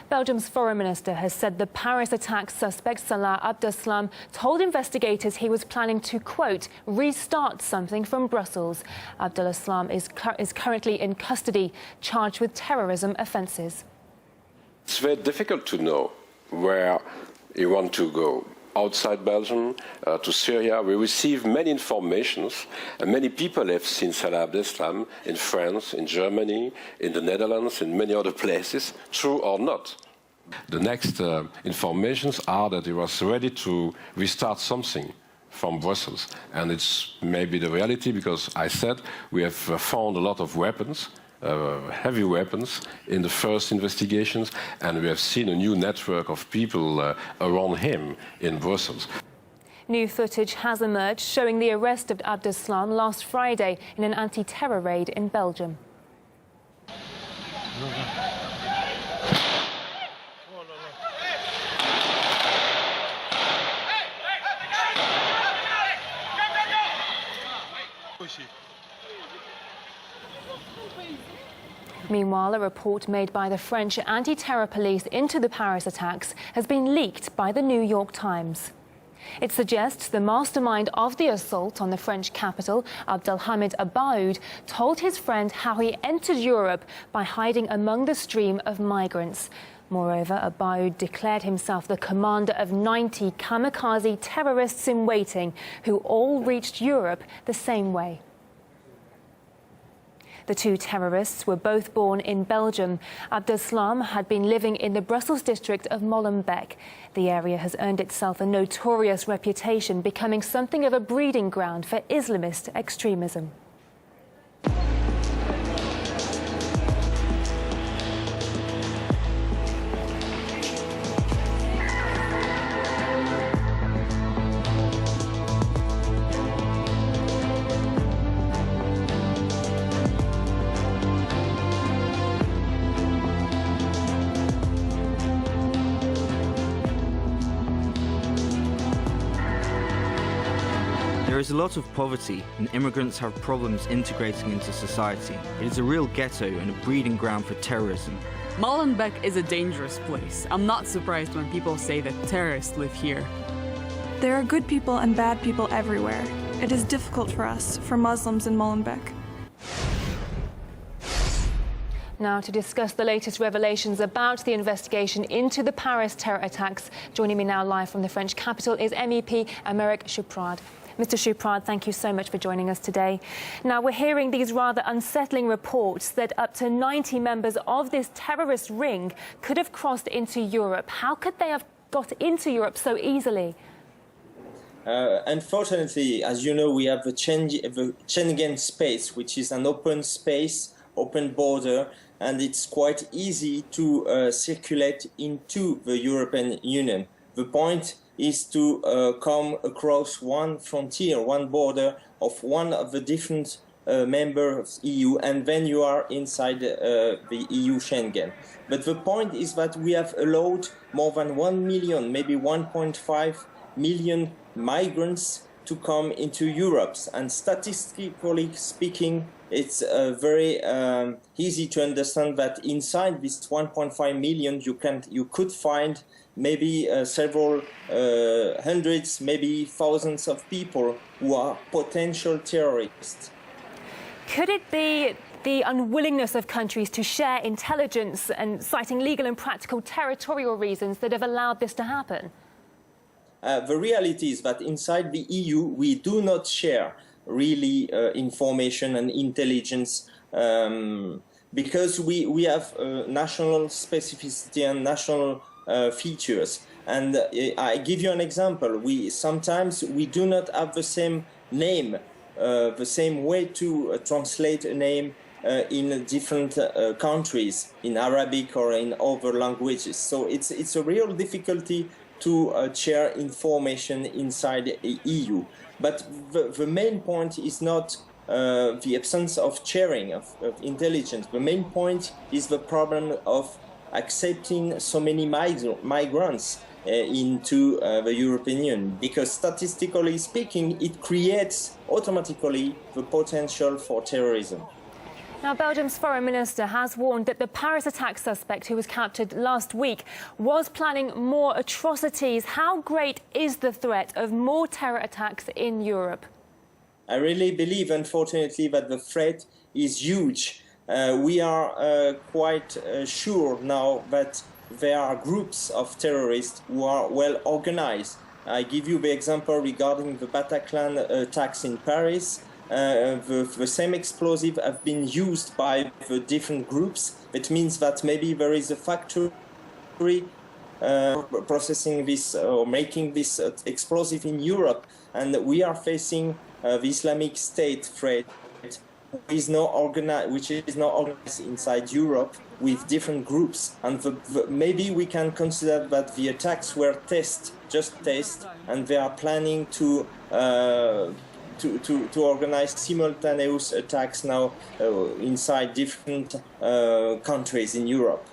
Belgium's foreign minister has said the Paris attack suspect Salah Abdeslam told investigators he was planning to, quote, restart something from Brussels. Abdeslam is currently in custody, charged with terrorism offences. It's very difficult to know where you want to go. Outside Belgium, to Syria, we receive many informations. Many people have seen Salah Abdeslam in France, in Germany, in the Netherlands, in many other places, true or not. The next informations are that he was ready to restart something from Brussels. And it's maybe the reality, because I said we have found a lot of weapons, heavy weapons in the first investigations, and we have seen a new network of people around him in Brussels. New footage has emerged showing the arrest of Abdeslam last Friday in an anti-terror raid in Belgium. Meanwhile, a report made by the French anti-terror police into the Paris attacks has been leaked by the New York Times. It suggests the mastermind of the assault on the French capital, Abdelhamid Abaoud, told his friend how he entered Europe by hiding among the stream of migrants. Moreover, Abaoud declared himself the commander of 90 kamikaze terrorists in waiting, who all reached Europe the same way. The two terrorists were both born in Belgium. Abdeslam had been living in the Brussels district of Molenbeek. The area has earned itself a notorious reputation, becoming something of a breeding ground for Islamist extremism. There is a lot of poverty, and immigrants have problems integrating into society. It is a real ghetto and a breeding ground for terrorism. Molenbeek is a dangerous place. I'm not surprised when people say that terrorists live here. There are good people and bad people everywhere. It is difficult for us, for Muslims in Molenbeek. Now, to discuss the latest revelations about the investigation into the Paris terror attacks, joining me now live from the French capital is MEP Aymeric Chouprade. Mr. Chouprade, thank you so much for joining us today. Now, we're hearing these rather unsettling reports that up to 90 members of this terrorist ring could have crossed into Europe. How could they have got into Europe so easily? Unfortunately, as you know, we have the Schengen space, which is an open space, open border, and it's quite easy to circulate into the European Union. The point is to come across one frontier, one border of one of the different members of EU, and then you are inside the EU Schengen. But the point is that we have allowed more than 1 million, maybe 1.5 million migrants to come into Europe. And statistically speaking, it's very easy to understand that inside this 1.5 million, you could find maybe several hundreds, maybe thousands of people who are potential terrorists. Could it be the unwillingness of countries to share intelligence and citing legal and practical territorial reasons that have allowed this to happen? The reality is that inside the EU, we do not share really information and intelligence because we have national specificity and national features. And I give you an example. Sometimes we do not have the same name, the same way to translate a name in different countries, in Arabic or in other languages. So it's a real difficulty to share information inside the EU. But the main point is not the absence of sharing of intelligence. The main point is the problem of accepting so many migrants into the European Union, because statistically speaking, it creates automatically the potential for terrorism. Now, Belgium's foreign minister has warned that the Paris attack suspect who was captured last week was planning more atrocities. How great is the threat of more terror attacks in Europe? I really believe, unfortunately, that the threat is huge. We are quite sure now that there are groups of terrorists who are well organized. I give you the example regarding the Bataclan attacks in Paris. The same explosive have been used by the different groups. It means that maybe there is a factory processing this or making this explosive in Europe, and we are facing the Islamic State threat, which is not organized inside Europe with different groups. And maybe we can consider that the attacks were just tests, and they are planning to organize simultaneous attacks now inside different countries in Europe.